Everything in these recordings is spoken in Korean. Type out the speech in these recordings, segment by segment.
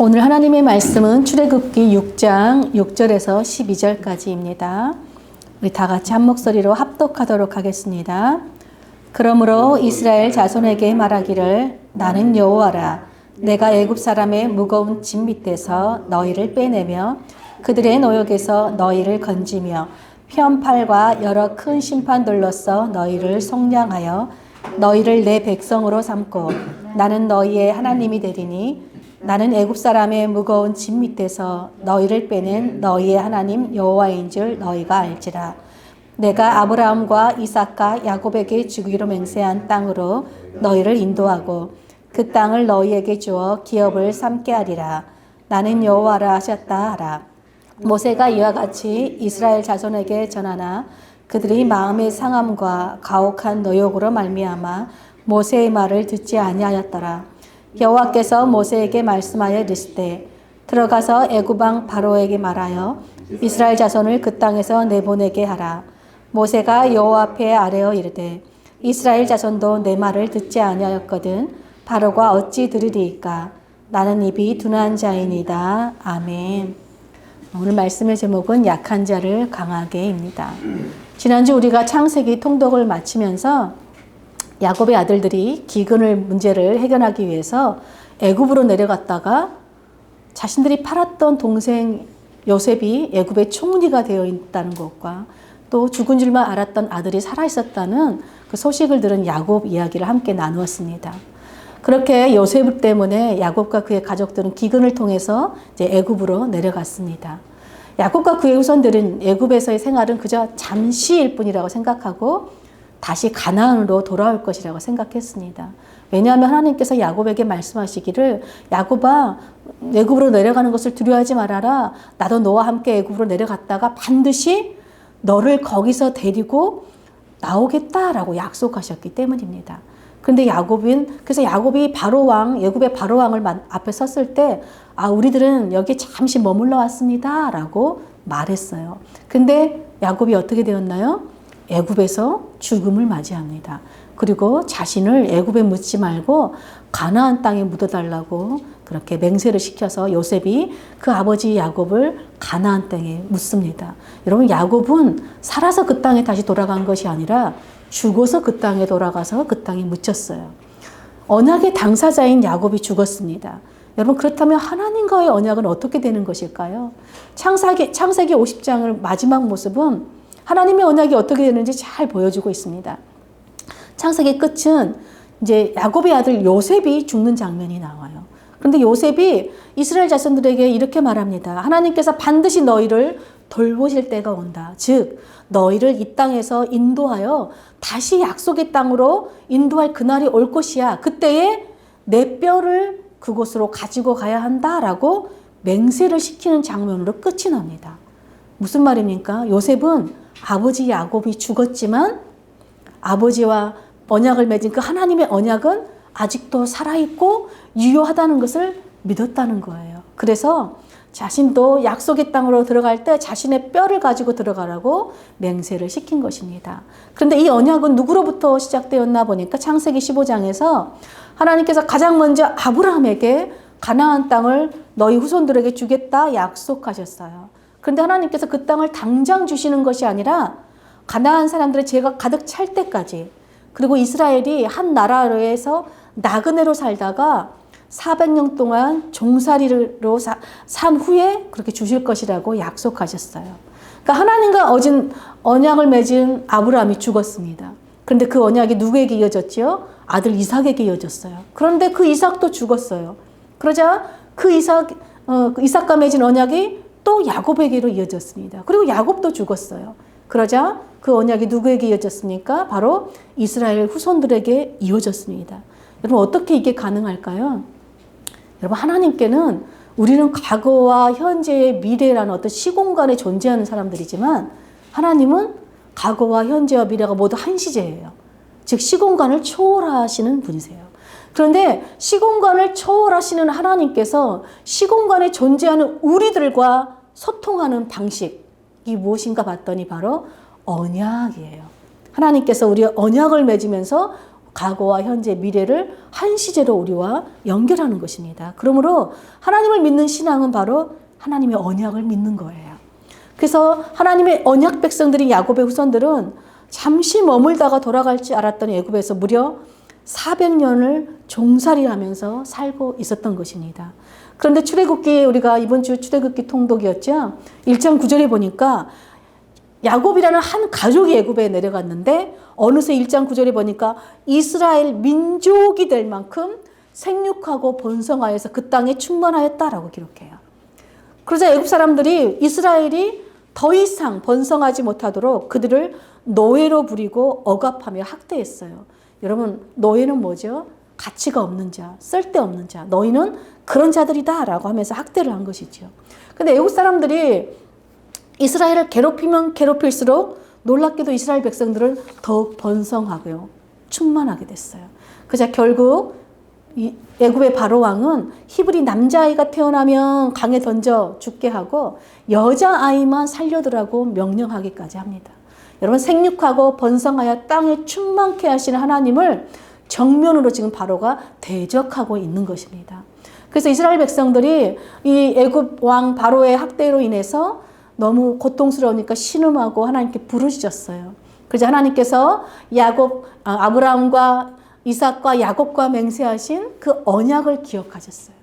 오늘 하나님의 말씀은 출애굽기 6장 6절에서 12절까지입니다. 우리 다 같이 한 목소리로 합독하도록 하겠습니다. 그러므로 이스라엘 자손에게 말하기를 나는 여호와라. 내가 애굽 사람의 무거운 짐 밑에서 너희를 빼내며 그들의 노역에서 너희를 건지며 편팔과 여러 큰 심판들로서 너희를 속량하여 너희를 내 백성으로 삼고 나는 너희의 하나님이 되리니 나는 애굽 사람의 무거운 짐 밑에서 너희를 빼낸 너희의 하나님 여호와인 줄 너희가 알지라. 내가 아브라함과 이삭과 야곱에게 주기로 맹세한 땅으로 너희를 인도하고 그 땅을 너희에게 주어 기업을 삼게 하리라. 나는 여호와라 하셨다 하라. 모세가 이와 같이 이스라엘 자손에게 전하나 그들이 마음의 상함과 가혹한 노역으로 말미암아 모세의 말을 듣지 아니하였더라. 여호와께서 모세에게 말씀하여 이르시되 들어가서 애굽 왕 바로에게 말하여 이스라엘 자손을 그 땅에서 내보내게 하라. 모세가 여호와 앞에 아뢰어 이르되 이스라엘 자손도 내 말을 듣지 아니하였거든 바로가 어찌 들으리이까. 나는 입이 둔한 자이니이다. 아멘. 오늘 말씀의 제목은 약한 자를 강하게입니다. 지난주 우리가 창세기 통독을 마치면서 야곱의 아들들이 기근을 문제를 해결하기 위해서 애굽으로 내려갔다가 자신들이 팔았던 동생 요셉이 애굽의 총리가 되어 있다는 것과 또 죽은 줄만 알았던 아들이 살아 있었다는 그 소식을 들은 야곱 이야기를 함께 나누었습니다. 그렇게 요셉 때문에 야곱과 그의 가족들은 기근을 통해서 이제 애굽으로 내려갔습니다. 야곱과 그의 후손들은 애굽에서의 생활은 그저 잠시일 뿐이라고 생각하고 다시 가나안으로 돌아올 것이라고 생각했습니다. 왜냐하면 하나님께서 야곱에게 말씀하시기를 야곱아 애굽으로 내려가는 것을 두려워하지 말아라. 나도 너와 함께 애굽으로 내려갔다가 반드시 너를 거기서 데리고 나오겠다라고 약속하셨기 때문입니다. 그런데 그래서 야곱이 바로왕, 애굽의 바로왕을 앞에 섰을 때 우리들은 여기 잠시 머물러 왔습니다 라고 말했어요. 근데 야곱이 어떻게 되었나요? 애굽에서 죽음을 맞이합니다. 그리고 자신을 애굽에 묻지 말고 가나안 땅에 묻어달라고 그렇게 맹세를 시켜서 요셉이 그 아버지 야곱을 가나안 땅에 묻습니다. 여러분, 야곱은 살아서 그 땅에 다시 돌아간 것이 아니라 죽어서 그 땅에 돌아가서 그 땅에 묻혔어요. 언약의 당사자인 야곱이 죽었습니다. 여러분, 그렇다면 하나님과의 언약은 어떻게 되는 것일까요? 창세기 50장의 마지막 모습은 하나님의 언약이 어떻게 되는지 잘 보여주고 있습니다. 창세기 끝은 이제 야곱의 아들 요셉이 죽는 장면이 나와요. 그런데 요셉이 이스라엘 자손들에게 이렇게 말합니다. 하나님께서 반드시 너희를 돌보실 때가 온다. 즉 너희를 이 땅에서 인도하여 다시 약속의 땅으로 인도할 그날이 올 것이야. 그때에 내 뼈를 그곳으로 가지고 가야 한다라고 맹세를 시키는 장면으로 끝이 납니다. 무슨 말입니까? 요셉은 아버지 야곱이 죽었지만 아버지와 언약을 맺은 그 하나님의 언약은 아직도 살아있고 유효하다는 것을 믿었다는 거예요. 그래서 자신도 약속의 땅으로 들어갈 때 자신의 뼈를 가지고 들어가라고 맹세를 시킨 것입니다. 그런데 이 언약은 누구로부터 시작되었나 보니까 창세기 15장에서 하나님께서 가장 먼저 아브라함에게 가나안 땅을 너희 후손들에게 주겠다 약속하셨어요. 그런데 하나님께서 그 땅을 당장 주시는 것이 아니라 가나안 사람들의 죄가 가득 찰 때까지, 그리고 이스라엘이 한 나라에서 나그네로 살다가 400년 동안 종살이로 산 후에 그렇게 주실 것이라고 약속하셨어요. 그러니까 하나님과 언약을 맺은 아브라함이 죽었습니다. 그런데 그 언약이 누구에게 이어졌지요? 아들 이삭에게 이어졌어요. 그런데 그 이삭도 죽었어요. 그러자 그 이삭과 맺은 언약이 또 야곱에게로 이어졌습니다. 그리고 야곱도 죽었어요. 그러자 그 언약이 누구에게 이어졌습니까? 바로 이스라엘 후손들에게 이어졌습니다. 여러분, 어떻게 이게 가능할까요? 여러분, 하나님께는 우리는 과거와 현재의 미래라는 어떤 시공간에 존재하는 사람들이지만 하나님은 과거와 현재와 미래가 모두 한 시제예요. 즉 시공간을 초월하시는 분이세요. 그런데 시공간을 초월하시는 하나님께서 시공간에 존재하는 우리들과 소통하는 방식이 무엇인가 봤더니 바로 언약이에요. 하나님께서 우리의 언약을 맺으면서 과거와 현재, 미래를 한 시제로 우리와 연결하는 것입니다. 그러므로 하나님을 믿는 신앙은 바로 하나님의 언약을 믿는 거예요. 그래서 하나님의 언약 백성들인 야곱의 후손들은 잠시 머물다가 돌아갈 줄 알았던 애굽에서 무려 400년을 종살이하면서 살고 있었던 것입니다. 그런데 출애굽기, 우리가 이번 주 출애굽기 통독이었죠. 1장 9절에 보니까 야곱이라는 한 가족이 애굽에 내려갔는데 어느새 1장 9절에 보니까 이스라엘 민족이 될 만큼 생육하고 번성하여서 그 땅에 충만하였다라고 기록해요. 그러자 애굽 사람들이 이스라엘이 더 이상 번성하지 못하도록 그들을 노예로 부리고 억압하며 학대했어요. 여러분, 노예는 뭐죠? 가치가 없는 자, 쓸데없는 자, 너희는 그런 자들이다 라고 하면서 학대를 한 것이죠. 근데 애국 사람들이 이스라엘을 괴롭히면 괴롭힐수록 놀랍게도 이스라엘 백성들은 더욱 번성하고요, 충만하게 됐어요. 그자 결국 이 애굽의 바로 왕은 히브리 남자아이가 태어나면 강에 던져 죽게 하고 여자아이만 살려두라고 명령하기까지 합니다. 여러분, 생육하고 번성하여 땅에 충만케 하시는 하나님을 정면으로 지금 바로가 대적하고 있는 것입니다. 그래서 이스라엘 백성들이 이 애굽 왕 바로의 학대로 인해서 너무 고통스러우니까 신음하고 하나님께 부르짖었어요. 그래서 하나님께서 아브라함과 이삭과 야곱과 맹세하신 그 언약을 기억하셨어요.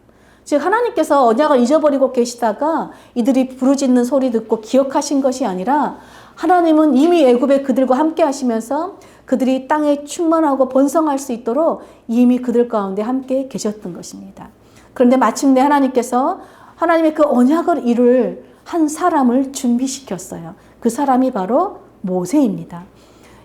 즉 하나님께서 언약을 잊어버리고 계시다가 이들이 부르짖는 소리 듣고 기억하신 것이 아니라 하나님은 이미 애굽에 그들과 함께 하시면서 그들이 땅에 충만하고 번성할 수 있도록 이미 그들 가운데 함께 계셨던 것입니다. 그런데 마침내 하나님께서 하나님의 그 언약을 이룰 한 사람을 준비시켰어요. 그 사람이 바로 모세입니다.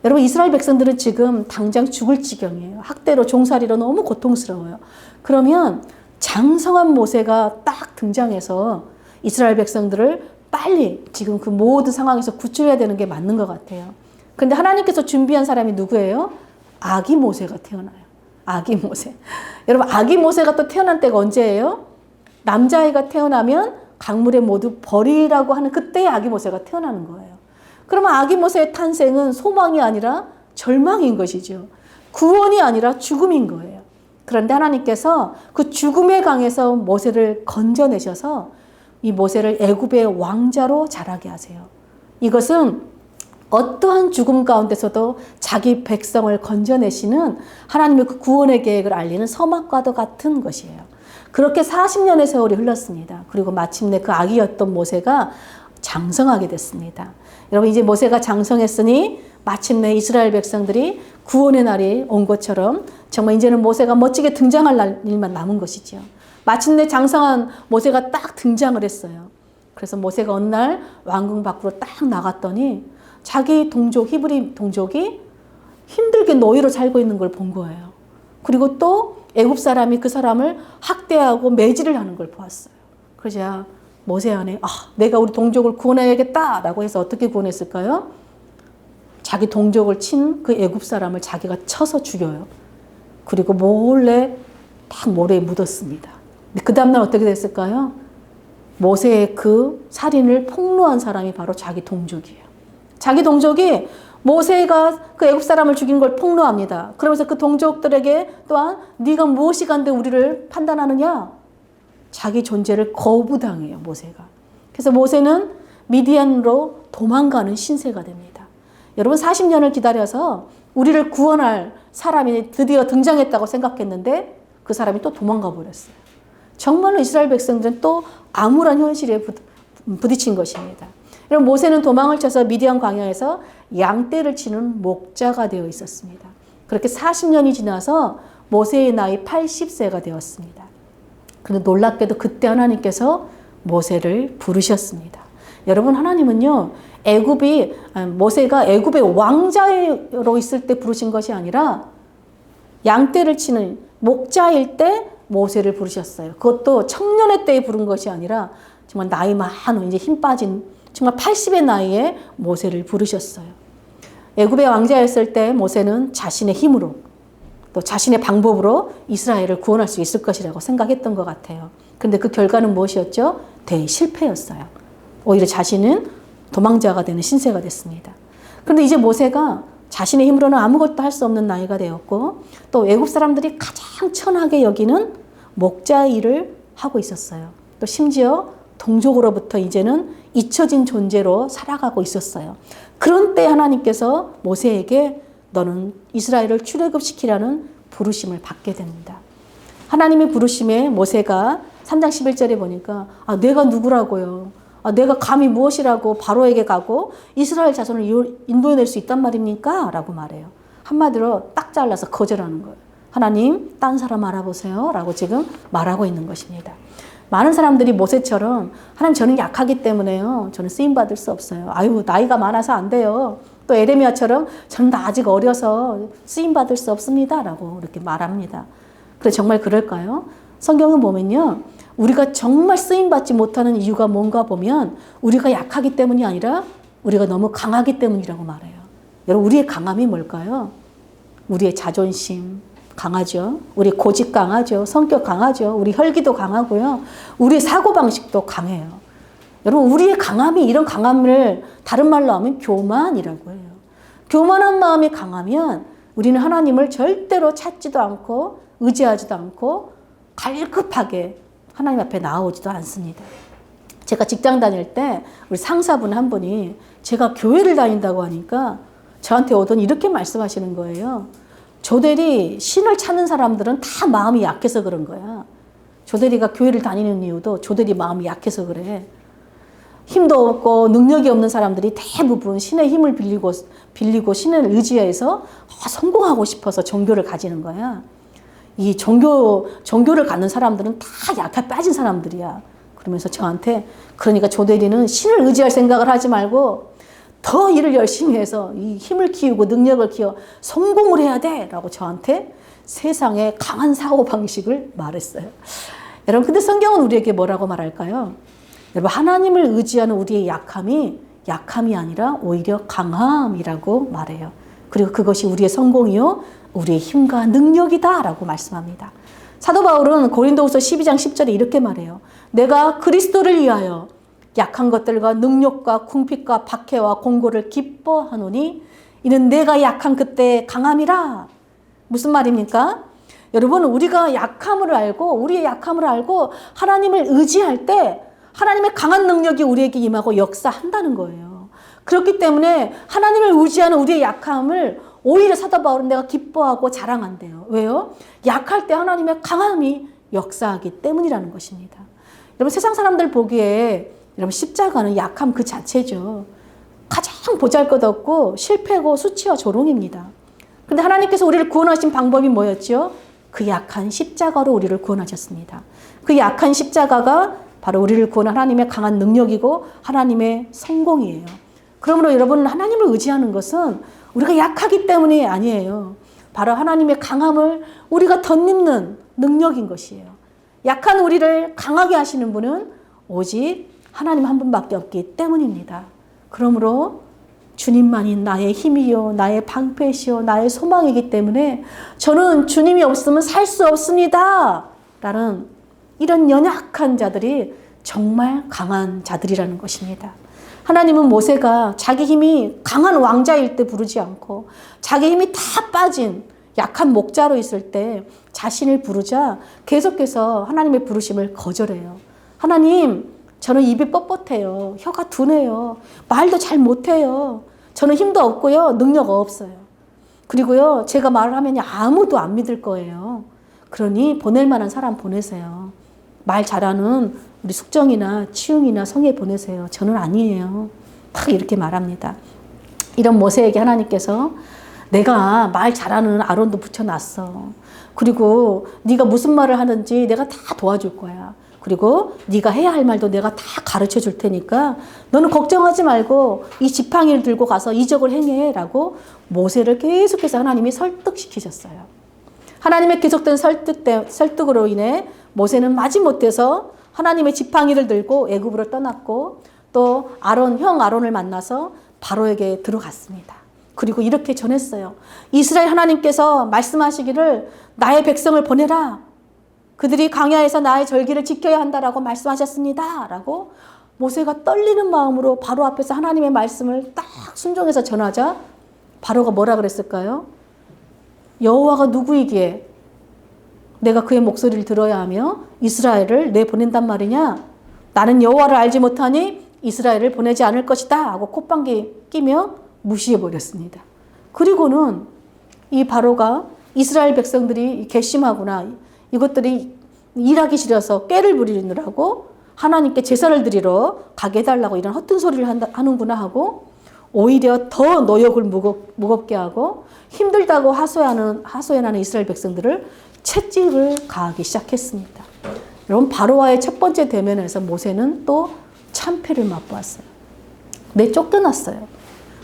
여러분, 이스라엘 백성들은 지금 당장 죽을 지경이에요. 학대로 종살이로 너무 고통스러워요. 그러면 장성한 모세가 딱 등장해서 이스라엘 백성들을 빨리 지금 그 모든 상황에서 구출해야 되는 게 맞는 것 같아요. 그런데 하나님께서 준비한 사람이 누구예요? 아기 모세가 태어나요. 아기 모세. 여러분, 아기 모세가 또 태어난 때가 언제예요? 남자아이가 태어나면 강물에 모두 버리라고 하는 그때의 아기 모세가 태어나는 거예요. 그러면 아기 모세의 탄생은 소망이 아니라 절망인 것이죠. 구원이 아니라 죽음인 거예요. 그런데 하나님께서 그 죽음의 강에서 모세를 건져내셔서 이 모세를 애굽의 왕자로 자라게 하세요. 이것은 어떠한 죽음 가운데서도 자기 백성을 건져내시는 하나님의 그 구원의 계획을 알리는 서막과도 같은 것이에요. 그렇게 40년의 세월이 흘렀습니다. 그리고 마침내 그 아기였던 모세가 장성하게 됐습니다. 여러분, 이제 모세가 장성했으니 마침내 이스라엘 백성들이 구원의 날이 온 것처럼 정말 이제는 모세가 멋지게 등장할 일만 남은 것이죠. 마침내 장성한 모세가 딱 등장을 했어요. 그래서 모세가 어느 날 왕궁 밖으로 딱 나갔더니 자기 동족, 히브리 동족이 힘들게 노예로 살고 있는 걸 본 거예요. 그리고 또 애굽 사람이 그 사람을 학대하고 매질을 하는 걸 보았어요. 그러자 모세 안에 내가 우리 동족을 구원해야겠다라고 해서 어떻게 구원했을까요? 자기 동족을 친 그 애굽 사람을 자기가 쳐서 죽여요. 그리고 몰래 딱 모래에 묻었습니다. 그 다음날 어떻게 됐을까요? 모세의 그 살인을 폭로한 사람이 바로 자기 동족이에요. 자기 동족이 모세가 그 애굽 사람을 죽인 걸 폭로합니다. 그러면서 그 동족들에게 또한 네가 무엇이 간데 우리를 판단하느냐? 자기 존재를 거부당해요, 모세가. 그래서 모세는 미디안으로 도망가는 신세가 됩니다. 여러분, 40년을 기다려서 우리를 구원할 사람이 드디어 등장했다고 생각했는데 그 사람이 또 도망가 버렸어요. 정말로 이스라엘 백성들은 또 암울한 현실에 부딪힌 것입니다. 여러분, 모세는 도망을 쳐서 미디안 광야에서 양떼를 치는 목자가 되어 있었습니다. 그렇게 40년이 지나서 모세의 나이 80세가 되었습니다. 그런데 놀랍게도 그때 하나님께서 모세를 부르셨습니다. 여러분, 하나님은요, 모세가 애굽의 왕자로 있을 때 부르신 것이 아니라 양떼를 치는 목자일 때 모세를 부르셨어요. 그것도 청년의 때에 부른 것이 아니라 정말 나이 많은 이제 힘 빠진 정말 80의 나이에 모세를 부르셨어요. 애굽의 왕자였을 때 모세는 자신의 힘으로 또 자신의 방법으로 이스라엘을 구원할 수 있을 것이라고 생각했던 것 같아요. 그런데 그 결과는 무엇이었죠? 대실패였어요. 오히려 자신은 도망자가 되는 신세가 됐습니다. 그런데 이제 모세가 자신의 힘으로는 아무것도 할 수 없는 나이가 되었고 또 외국 사람들이 가장 천하게 여기는 목자 일을 하고 있었어요. 또 심지어 동족으로부터 이제는 잊혀진 존재로 살아가고 있었어요. 그런 때 하나님께서 모세에게 너는 이스라엘을 출애굽시키라는 부르심을 받게 됩니다. 하나님의 부르심에 모세가 3장 11절에 보니까 내가 누구라고요? 내가 감히 무엇이라고 바로에게 가고 이스라엘 자손을 인도해낼 수 있단 말입니까? 라고 말해요. 한마디로 딱 잘라서 거절하는 거예요. 하나님, 딴 사람 알아보세요. 라고 지금 말하고 있는 것입니다. 많은 사람들이 모세처럼 하나님 저는 약하기 때문에요. 저는 쓰임받을 수 없어요. 아유, 나이가 많아서 안 돼요. 또 에레미야처럼 저는 다 아직 어려서 쓰임받을 수 없습니다. 라고 이렇게 말합니다. 그래 정말 그럴까요? 성경은 보면요. 우리가 정말 쓰임받지 못하는 이유가 뭔가 보면 우리가 약하기 때문이 아니라 우리가 너무 강하기 때문이라고 말해요. 여러분 우리의 강함이 뭘까요? 우리의 자존심 강하죠. 우리 고집 강하죠. 성격 강하죠. 우리 혈기도 강하고요. 우리의 사고방식도 강해요. 여러분 우리의 강함이 이런 강함을 다른 말로 하면 교만이라고 해요. 교만한 마음이 강하면 우리는 하나님을 절대로 찾지도 않고 의지하지도 않고 갈급하게 하나님 앞에 나오지도 않습니다. 제가 직장 다닐 때 우리 상사분 한 분이 제가 교회를 다닌다고 하니까 저한테 오더니 이렇게 말씀하시는 거예요. 조대리 신을 찾는 사람들은 다 마음이 약해서 그런 거야. 조대리가 교회를 다니는 이유도 조대리 마음이 약해서 그래. 힘도 없고 능력이 없는 사람들이 대부분 신의 힘을 빌리고 신을 의지해서 성공하고 싶어서 종교를 가지는 거야. 이 종교를 갖는 사람들은 다 약해 빠진 사람들이야. 그러면서 저한테 그러니까 조대리는 신을 의지할 생각을 하지 말고 더 일을 열심히 해서 이 힘을 키우고 능력을 키워 성공을 해야 돼 라고 저한테 세상의 강한 사고방식을 말했어요. 여러분 근데 성경은 우리에게 뭐라고 말할까요? 여러분 하나님을 의지하는 우리의 약함이 아니라 오히려 강함이라고 말해요. 그리고 그것이 우리의 성공이요 우리의 힘과 능력이다 라고 말씀합니다. 사도 바울은 고린도후서 12장 10절에 이렇게 말해요. 내가 그리스도를 위하여 약한 것들과 능력과 궁핍과 박해와 공고를 기뻐하노니 이는 내가 약한 그때 강함이라. 무슨 말입니까? 여러분 우리가 우리의 약함을 알고 하나님을 의지할 때 하나님의 강한 능력이 우리에게 임하고 역사한다는 거예요. 그렇기 때문에 하나님을 의지하는 우리의 약함을 오히려 사도 바울은 내가 기뻐하고 자랑한대요. 왜요? 약할 때 하나님의 강함이 역사하기 때문이라는 것입니다. 여러분 세상 사람들 보기에 여러분 십자가는 약함 그 자체죠. 가장 보잘것없고 실패고 수치와 조롱입니다. 그런데 하나님께서 우리를 구원하신 방법이 뭐였죠? 그 약한 십자가로 우리를 구원하셨습니다. 그 약한 십자가가 바로 우리를 구원한 하나님의 강한 능력이고 하나님의 성공이에요. 그러므로 여러분 하나님을 의지하는 것은 우리가 약하기 때문이 아니에요. 바로 하나님의 강함을 우리가 덧입는 능력인 것이에요. 약한 우리를 강하게 하시는 분은 오직 하나님 한 분밖에 없기 때문입니다. 그러므로 주님만이 나의 힘이요 나의 방패시요 나의 소망이기 때문에 저는 주님이 없으면 살 수 없습니다 라는 이런 연약한 자들이 정말 강한 자들이라는 것입니다. 하나님은 모세가 자기 힘이 강한 왕자일 때 부르지 않고 자기 힘이 다 빠진 약한 목자로 있을 때 자신을 부르자 계속해서 하나님의 부르심을 거절해요. 하나님, 저는 입이 뻣뻣해요. 혀가 둔해요. 말도 잘 못해요. 저는 힘도 없고요. 능력 없어요. 그리고요, 제가 말을 하면 아무도 안 믿을 거예요. 그러니 보낼 만한 사람 보내세요. 말 잘하는 우리 숙정이나 치웅이나 성에 보내세요. 저는 아니에요. 딱 이렇게 말합니다. 이런 모세에게 하나님께서 내가 말 잘하는 아론도 붙여놨어. 그리고 네가 무슨 말을 하는지 내가 다 도와줄 거야. 그리고 네가 해야 할 말도 내가 다 가르쳐 줄 테니까 너는 걱정하지 말고 이 지팡이를 들고 가서 이적을 행해 라고 모세를 계속해서 하나님이 설득시키셨어요. 하나님의 계속된 설득으로 인해 모세는 마지못해서 하나님의 지팡이를 들고 애굽으로 떠났고 또 형 아론을 만나서 바로에게 들어갔습니다. 그리고 이렇게 전했어요. 이스라엘 하나님께서 말씀하시기를 나의 백성을 보내라. 그들이 광야에서 나의 절기를 지켜야 한다라고 말씀하셨습니다. 라고 모세가 떨리는 마음으로 바로 앞에서 하나님의 말씀을 딱 순종해서 전하자 바로가 뭐라 그랬을까요? 여호와가 누구이기에 내가 그의 목소리를 들어야 하며 이스라엘을 내보낸단 말이냐? 나는 여호와를 알지 못하니 이스라엘을 보내지 않을 것이다 하고 콧방귀 끼며 무시해버렸습니다. 그리고는 이 바로가 이스라엘 백성들이 괘씸하구나, 이것들이 일하기 싫어서 꾀를 부리느라고 하나님께 제사를 드리러 가게 해달라고 이런 허튼 소리를 하는구나 하고 오히려 더 노역을 무겁게 하고 힘들다고 하소연하는 이스라엘 백성들을 채찍을 가하기 시작했습니다. 여러분, 바로와의 첫 번째 대면에서 모세는 또 참패를 맛보았어요. 쫓겨났어요.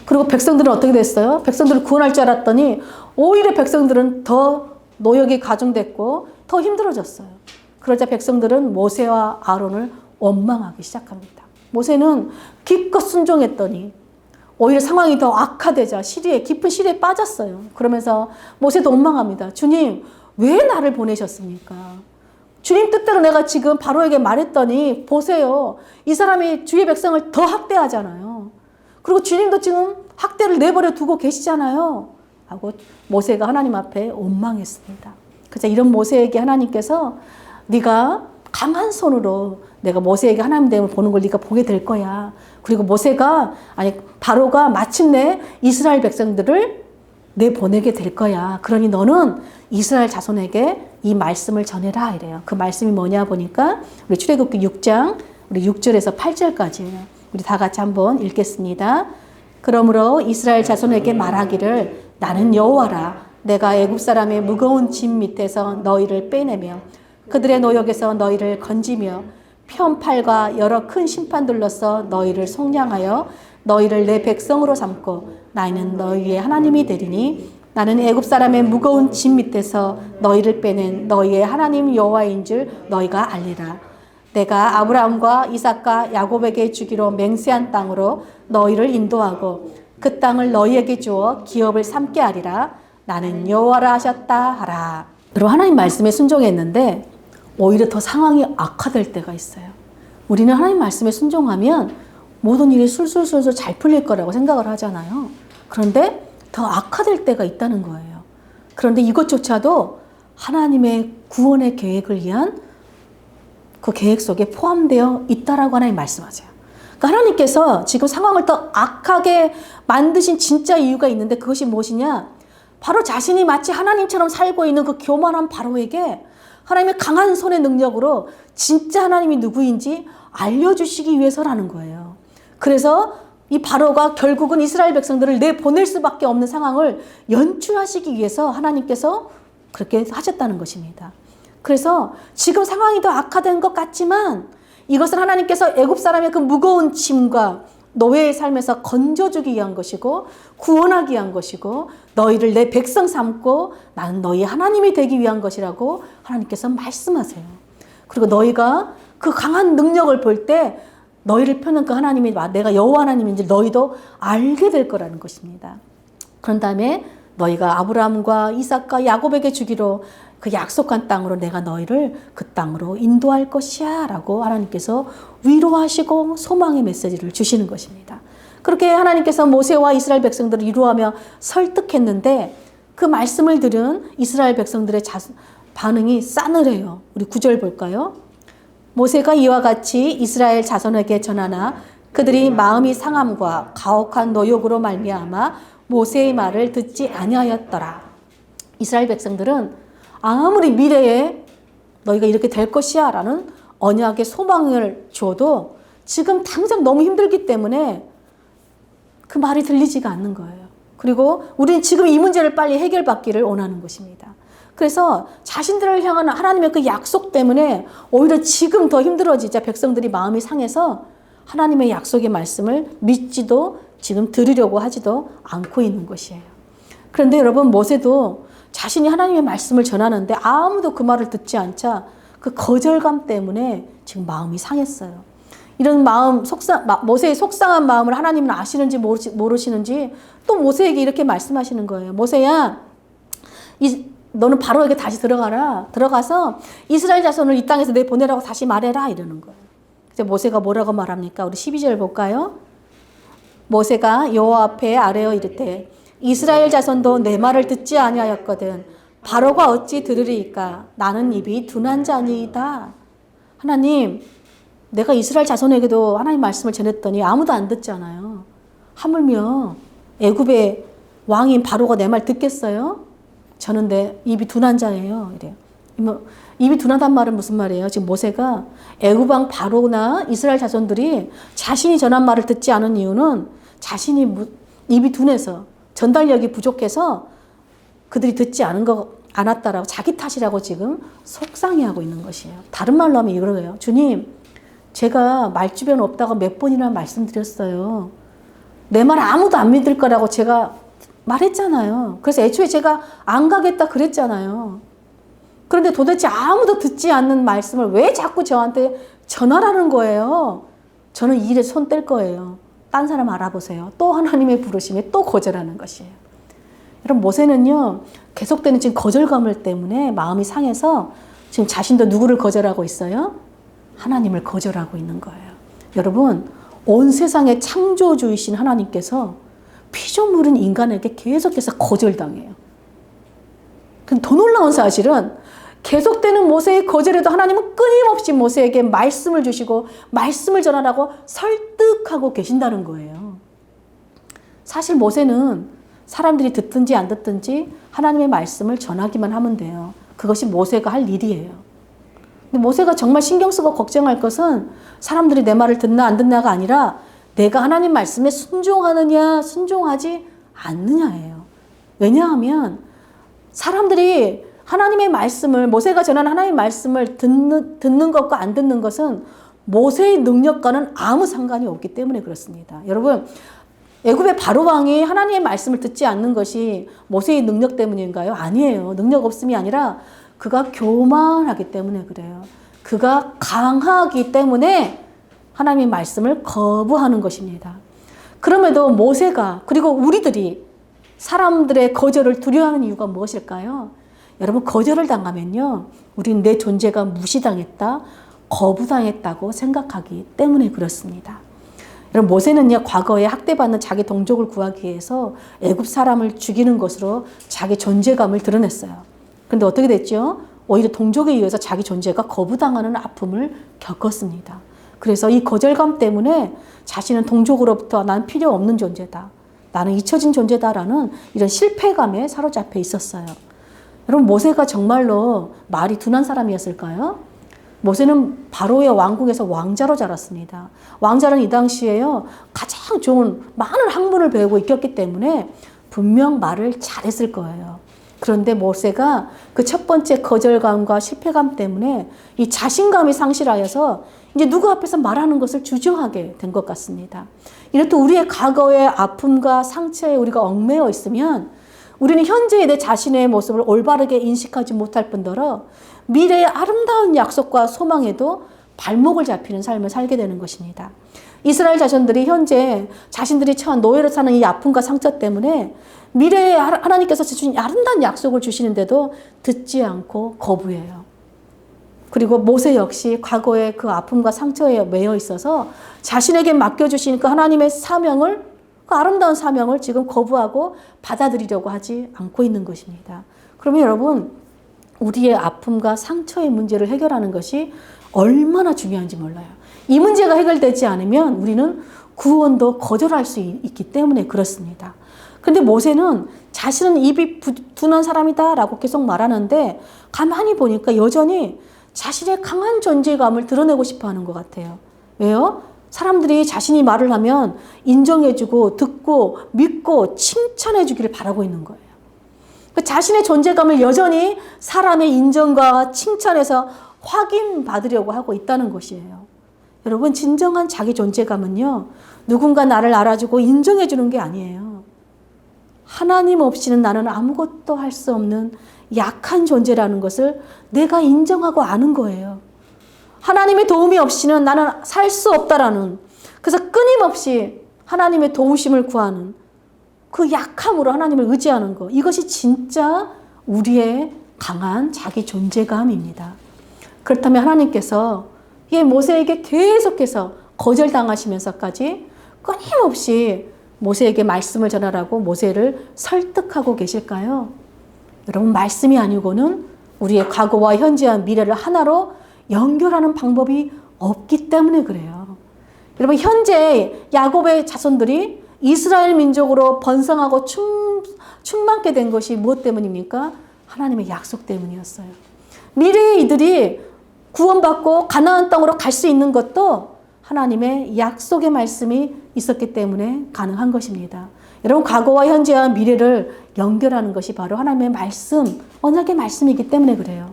그리고 백성들은 어떻게 됐어요? 백성들을 구원할 줄 알았더니 오히려 백성들은 더 노역이 가중됐고 더 힘들어졌어요. 그러자 백성들은 모세와 아론을 원망하기 시작합니다. 모세는 기껏 순종했더니 오히려 상황이 더 악화되자 깊은 시리에 빠졌어요. 그러면서 모세도 원망합니다. 주님, 왜 나를 보내셨습니까? 주님 뜻대로 내가 지금 바로에게 말했더니 보세요. 이 사람이 주의 백성을 더 학대하잖아요. 그리고 주님도 지금 학대를 내버려 두고 계시잖아요. 하고 모세가 하나님 앞에 원망했습니다. 그래서 이런 모세에게 하나님께서 네가 강한 손으로 내가 모세에게 하나님 됨을 보는 걸 네가 보게 될 거야. 그리고 바로가 마침내 이스라엘 백성들을 내보내게 될 거야. 그러니 너는 이스라엘 자손에게 이 말씀을 전해라 이래요. 그 말씀이 뭐냐 보니까 우리 출애굽기 6장 우리 6절에서 8절까지예요. 우리 다 같이 한번 읽겠습니다. 그러므로 이스라엘 자손에게 말하기를 나는 여호와라. 내가 애굽 사람의 무거운 짐 밑에서 너희를 빼내며 그들의 노역에서 너희를 건지며 편팔과 여러 큰 심판들로서 너희를 속량하여 너희를 내 백성으로 삼고 나는 너희의 하나님이 되리니 나는 애굽 사람의 무거운 짐 밑에서 너희를 빼낸 너희의 하나님 여호와인 줄 너희가 알리라. 내가 아브라함과 이삭과 야곱에게 주기로 맹세한 땅으로 너희를 인도하고 그 땅을 너희에게 주어 기업을 삼게 하리라. 나는 여호와라 하셨다 하라. 여러분, 하나님 말씀에 순종했는데 오히려 더 상황이 악화될 때가 있어요. 우리는 하나님 말씀에 순종하면 모든 일이 술술술술 잘 풀릴 거라고 생각을 하잖아요. 그런데 더 악화될 때가 있다는 거예요. 그런데 이것조차도 하나님의 구원의 계획을 위한 그 계획 속에 포함되어 있다라고 하나님 말씀하세요. 그러니까 하나님께서 지금 상황을 더 악하게 만드신 진짜 이유가 있는데 그것이 무엇이냐? 바로 자신이 마치 하나님처럼 살고 있는 그 교만한 바로에게 하나님의 강한 손의 능력으로 진짜 하나님이 누구인지 알려주시기 위해서라는 거예요. 그래서 이 바로가 결국은 이스라엘 백성들을 내보낼 수밖에 없는 상황을 연출하시기 위해서 하나님께서 그렇게 하셨다는 것입니다. 그래서 지금 상황이 더 악화된 것 같지만 이것은 하나님께서 애굽 사람의 그 무거운 짐과 노예의 삶에서 건져주기 위한 것이고 구원하기 위한 것이고 너희를 내 백성 삼고 나는 너희 하나님이 되기 위한 것이라고 하나님께서 말씀하세요. 그리고 너희가 그 강한 능력을 볼 때 너희를 펴는 그 하나님이 내가 여호와 하나님인지 너희도 알게 될 거라는 것입니다. 그런 다음에 너희가 아브라함과 이삭과 야곱에게 주기로 그 약속한 땅으로 내가 너희를 그 땅으로 인도할 것이야 라고 하나님께서 위로하시고 소망의 메시지를 주시는 것입니다. 그렇게 하나님께서 모세와 이스라엘 백성들을 위로하며 설득했는데 그 말씀을 들은 이스라엘 백성들의 반응이 싸늘해요. 우리 9절 볼까요? 모세가 이와 같이 이스라엘 자손에게 전하나 그들이 마음이 상함과 가혹한 노역으로 말미암아 모세의 말을 듣지 아니하였더라. 이스라엘 백성들은 아무리 미래에 너희가 이렇게 될 것이야 라는 언약의 소망을 줘도 지금 당장 너무 힘들기 때문에 그 말이 들리지가 않는 거예요. 그리고 우리는 지금 이 문제를 빨리 해결받기를 원하는 것입니다. 그래서 자신들을 향한 하나님의 그 약속 때문에 오히려 지금 더 힘들어지자 백성들이 마음이 상해서 하나님의 약속의 말씀을 믿지도 지금 들으려고 하지도 않고 있는 것이에요. 그런데 여러분, 모세도 자신이 하나님의 말씀을 전하는데 아무도 그 말을 듣지 않자 그 거절감 때문에 지금 마음이 상했어요. 이런 마음, 모세의 속상한 마음을 하나님은 아시는지 모르시는지 또 모세에게 이렇게 말씀하시는 거예요. 모세야, 너는 바로에게 다시 들어가라. 들어가서 이스라엘 자손을 이 땅에서 내보내라고 다시 말해라. 이러는 거예요. 그래서 모세가 뭐라고 말합니까? 우리 12절 볼까요? 모세가 여호와 앞에 아뢰어 이르되 이스라엘 자손도 내 말을 듣지 아니하였거든. 바로가 어찌 들으리이까? 나는 입이 둔한 자니이다. 하나님, 내가 이스라엘 자손에게도 하나님 말씀을 전했더니 아무도 안 듣잖아요. 하물며 애굽의 왕인 바로가 내 말 듣겠어요? 저는 내 입이 둔한 자예요. 이래요. 입이 둔하단 말은 무슨 말이에요? 지금 모세가 애굽 왕 바로나 이스라엘 자손들이 자신이 전한 말을 듣지 않은 이유는 자신이 입이 둔해서 전달력이 부족해서 그들이 듣지 않았다라고 자기 탓이라고 지금 속상해하고 있는 것이에요. 다른 말로 하면 이거예요. 주님, 제가 말주변 없다고 몇 번이나 말씀드렸어요. 내 말 아무도 안 믿을 거라고 제가 말했잖아요. 그래서 애초에 제가 안 가겠다 그랬잖아요. 그런데 도대체 아무도 듣지 않는 말씀을 왜 자꾸 저한테 전하라는 거예요? 저는 이 일에 손 뗄 거예요. 딴 사람 알아보세요. 또 하나님의 부르심에 또 거절하는 것이에요. 여러분, 모세는요, 계속되는 지금 거절감을 때문에 마음이 상해서 지금 자신도 누구를 거절하고 있어요? 하나님을 거절하고 있는 거예요. 여러분, 온 세상의 창조주이신 하나님께서 피조물인 인간에게 계속해서 거절당해요. 근데 더 놀라운 사실은 계속되는 모세의 거절에도 하나님은 끊임없이 모세에게 말씀을 주시고 말씀을 전하라고 설득하고 계신다는 거예요. 사실 모세는 사람들이 듣든지 안 듣든지 하나님의 말씀을 전하기만 하면 돼요. 그것이 모세가 할 일이에요. 근데 모세가 정말 신경 쓰고 걱정할 것은 사람들이 내 말을 듣나 안 듣나가 아니라 내가 하나님 말씀에 순종하느냐 순종하지 않느냐예요. 왜냐하면 사람들이 하나님의 말씀을, 모세가 전한 하나님의 말씀을 듣는 것과 안 듣는 것은 모세의 능력과는 아무 상관이 없기 때문에 그렇습니다. 여러분, 애굽의 바로 왕이 하나님의 말씀을 듣지 않는 것이 모세의 능력 때문인가요? 아니에요. 능력 없음이 아니라 그가 교만하기 때문에 그래요. 그가 강하기 때문에 하나님의 말씀을 거부하는 것입니다. 그럼에도 모세가, 그리고 우리들이 사람들의 거절을 두려워하는 이유가 무엇일까요? 여러분, 거절을 당하면요, 우리는 내 존재가 무시당했다, 거부당했다고 생각하기 때문에 그렇습니다. 여러분, 모세는요, 과거에 학대받는 자기 동족을 구하기 위해서 애굽 사람을 죽이는 것으로 자기 존재감을 드러냈어요. 그런데 어떻게 됐죠? 오히려 동족에 의해서 자기 존재가 거부당하는 아픔을 겪었습니다. 그래서 이 거절감 때문에 자신은 동족으로부터 난 필요 없는 존재다, 나는 잊혀진 존재다라는 이런 실패감에 사로잡혀 있었어요. 여러분, 모세가 정말로 말이 둔한 사람이었을까요? 모세는 바로의 왕궁에서 왕자로 자랐습니다. 왕자는 이 당시에요, 가장 좋은 많은 학문을 배우고 있었기 때문에 분명 말을 잘했을 거예요. 그런데 모세가 그 첫 번째 거절감과 실패감 때문에 이 자신감이 상실하여서 이제 누구 앞에서 말하는 것을 주저하게 된 것 같습니다. 이렇듯 우리의 과거의 아픔과 상처에 우리가 얽매여 있으면 우리는 현재의 내 자신의 모습을 올바르게 인식하지 못할 뿐더러 미래의 아름다운 약속과 소망에도 발목을 잡히는 삶을 살게 되는 것입니다. 이스라엘 자손들이 현재 자신들이 처한 노예로 사는 이 아픔과 상처 때문에 미래에 하나님께서 주신 아름다운 약속을 주시는데도 듣지 않고 거부해요. 그리고 모세 역시 과거의 그 아픔과 상처에 매여 있어서 자신에게 맡겨주신 그 하나님의 사명을, 그 아름다운 사명을 지금 거부하고 받아들이려고 하지 않고 있는 것입니다. 그러면 여러분, 우리의 아픔과 상처의 문제를 해결하는 것이 얼마나 중요한지 몰라요. 이 문제가 해결되지 않으면 우리는 구원도 거절할 수 있기 때문에 그렇습니다. 그런데 모세는 자신은 입이 둔한 사람이다라고 계속 말하는데 가만히 보니까 여전히 자신의 강한 존재감을 드러내고 싶어 하는 것 같아요. 왜요? 사람들이 자신이 말을 하면 인정해주고 듣고 믿고 칭찬해주기를 바라고 있는 거예요. 자신의 존재감을 여전히 사람의 인정과 칭찬에서 확인받으려고 하고 있다는 것이에요. 여러분, 진정한 자기 존재감은요, 누군가 나를 알아주고 인정해주는 게 아니에요. 하나님 없이는 나는 아무것도 할 수 없는 약한 존재라는 것을 내가 인정하고 아는 거예요. 하나님의 도움이 없이는 나는 살 수 없다라는, 그래서 끊임없이 하나님의 도우심을 구하는 그 약함으로 하나님을 의지하는 것, 이것이 진짜 우리의 강한 자기 존재감입니다. 그렇다면 하나님께서 이 모세에게 계속해서 거절당하시면서까지 끊임없이 모세에게 말씀을 전하라고 모세를 설득하고 계실까요? 여러분, 말씀이 아니고는 우리의 과거와 현재와 미래를 하나로 연결하는 방법이 없기 때문에 그래요. 여러분, 현재 야곱의 자손들이 이스라엘 민족으로 번성하고 충만케 된 것이 무엇 때문입니까? 하나님의 약속 때문이었어요. 미래의 이들이 구원받고 가나안 땅으로 갈 수 있는 것도 하나님의 약속의 말씀이 있었기 때문에 가능한 것입니다. 여러분, 과거와 현재와 미래를 연결하는 것이 바로 하나님의 말씀, 언약의 말씀이기 때문에 그래요.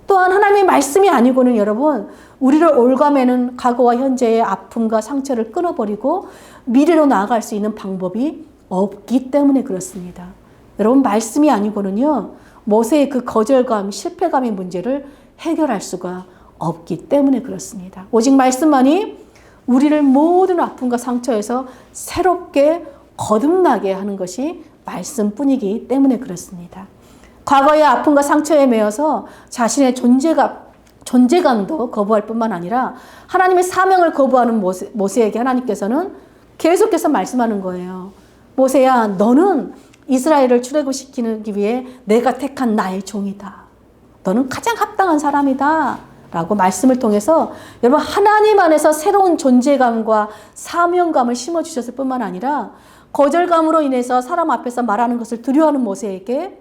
또한 하나님의 말씀이 아니고는 여러분, 우리를 올가매는 과거와 현재의 아픔과 상처를 끊어버리고 미래로 나아갈 수 있는 방법이 없기 때문에 그렇습니다. 여러분, 말씀이 아니고는요, 모세의 그 거절감, 실패감의 문제를 해결할 수가 없기 때문에 그렇습니다. 오직 말씀만이 우리를 모든 아픔과 상처에서 새롭게 거듭나게 하는 것이 말씀뿐이기 때문에 그렇습니다. 과거의 아픔과 상처에 매여서 자신의 존재감도 거부할 뿐만 아니라 하나님의 사명을 거부하는 모세에게 하나님께서는 계속해서 말씀하는 거예요. 모세야, 너는 이스라엘을 출애굽시키기 위해 내가 택한 나의 종이다. 너는 가장 합당한 사람이다. 라고 말씀을 통해서 여러분, 하나님 안에서 새로운 존재감과 사명감을 심어주셨을 뿐만 아니라 거절감으로 인해서 사람 앞에서 말하는 것을 두려워하는 모세에게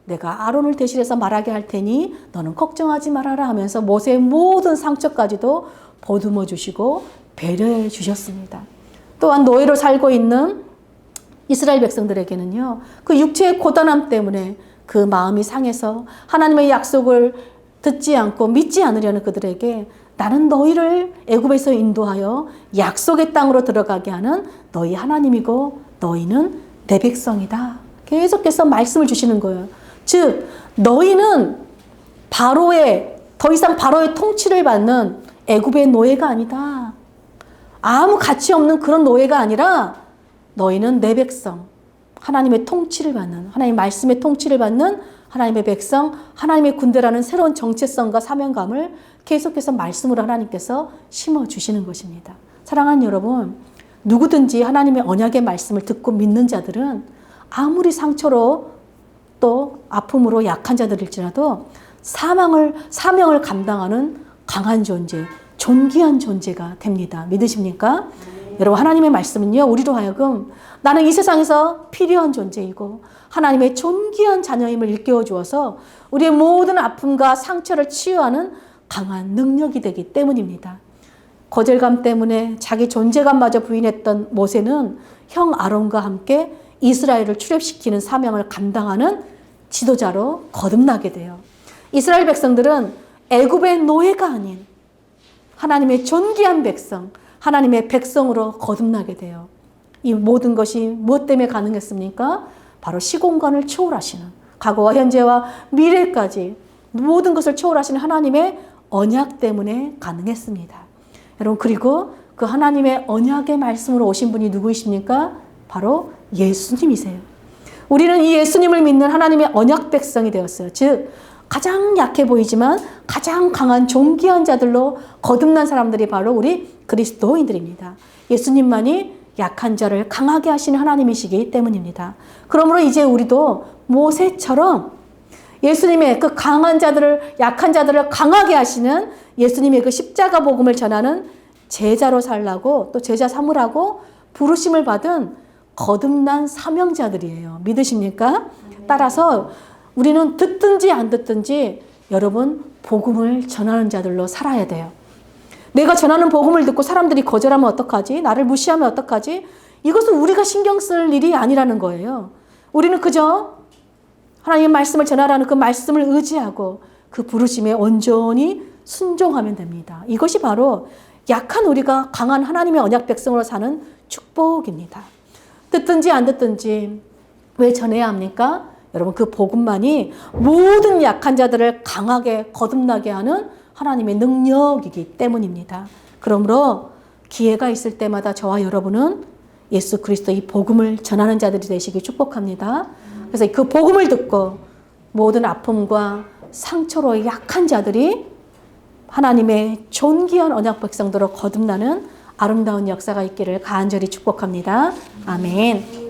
내가 아론을 대신해서 말하게 할 테니 너는 걱정하지 말아라 하면서 모세의 모든 상처까지도 보듬어 주시고 배려해 주셨습니다. 또한 노예로 살고 있는 이스라엘 백성들에게는요, 그 육체의 고단함 때문에 그 마음이 상해서 하나님의 약속을 듣지 않고 믿지 않으려는 그들에게 나는 너희를 애굽에서 인도하여 약속의 땅으로 들어가게 하는 너희 하나님이고 너희는 내 백성이다. 계속해서 말씀을 주시는 거예요. 즉, 너희는 더 이상 바로의 통치를 받는 애굽의 노예가 아니다. 아무 가치 없는 그런 노예가 아니라 너희는 내 백성, 하나님의 통치를 받는, 하나님의 말씀의 통치를 받는 하나님의 백성, 하나님의 군대라는 새로운 정체성과 사명감을 계속해서 말씀으로 하나님께서 심어주시는 것입니다. 사랑하는 여러분, 누구든지 하나님의 언약의 말씀을 듣고 믿는 자들은 아무리 상처로 또 아픔으로 약한 자들일지라도 사명을 감당하는 강한 존재, 존귀한 존재가 됩니다. 믿으십니까? 여러분, 하나님의 말씀은요, 우리로 하여금 나는 이 세상에서 필요한 존재이고 하나님의 존귀한 자녀임을 일깨워 주어서 우리의 모든 아픔과 상처를 치유하는 강한 능력이 되기 때문입니다. 거절감 때문에 자기 존재감마저 부인했던 모세는 형 아론과 함께 이스라엘을 출애굽시키는 사명을 감당하는 지도자로 거듭나게 돼요. 이스라엘 백성들은 애굽의 노예가 아닌 하나님의 존귀한 백성, 하나님의 백성으로 거듭나게 돼요. 이 모든 것이 무엇 때문에 가능했습니까? 바로 시공간을 초월하시는, 과거와 현재와 미래까지 모든 것을 초월하시는 하나님의 언약 때문에 가능했습니다. 여러분, 그리고 그 하나님의 언약의 말씀으로 오신 분이 누구이십니까? 바로 예수님이세요. 우리는 이 예수님을 믿는 하나님의 언약 백성이 되었어요. 즉, 가장 약해 보이지만 가장 강한 존귀한 자들로 거듭난 사람들이 바로 우리 그리스도인들입니다. 예수님만이 약한 자를 강하게 하시는 하나님이시기 때문입니다. 그러므로 이제 우리도 모세처럼 예수님의 그 강한 자들을, 약한 자들을 강하게 하시는 예수님의 그 십자가 복음을 전하는 제자로 살라고, 또 제자 삼으라고 부르심을 받은 거듭난 사명자들이에요. 믿으십니까? 따라서 우리는 듣든지 안 듣든지 여러분, 복음을 전하는 자들로 살아야 돼요. 내가 전하는 복음을 듣고 사람들이 거절하면 어떡하지? 나를 무시하면 어떡하지? 이것은 우리가 신경 쓸 일이 아니라는 거예요. 우리는 그저 하나님의 말씀을 전하라는 그 말씀을 의지하고 그 부르심에 온전히 순종하면 됩니다. 이것이 바로 약한 우리가 강한 하나님의 언약 백성으로 사는 축복입니다. 듣든지 안 듣든지 왜 전해야 합니까? 여러분, 그 복음만이 모든 약한 자들을 강하게 거듭나게 하는 하나님의 능력이기 때문입니다. 그러므로 기회가 있을 때마다 저와 여러분은 예수 그리스도 이 복음을 전하는 자들이 되시기 축복합니다. 그래서 그 복음을 듣고 모든 아픔과 상처로 약한 자들이 하나님의 존귀한 언약 백성들로 거듭나는 아름다운 역사가 있기를 간절히 축복합니다. 아멘.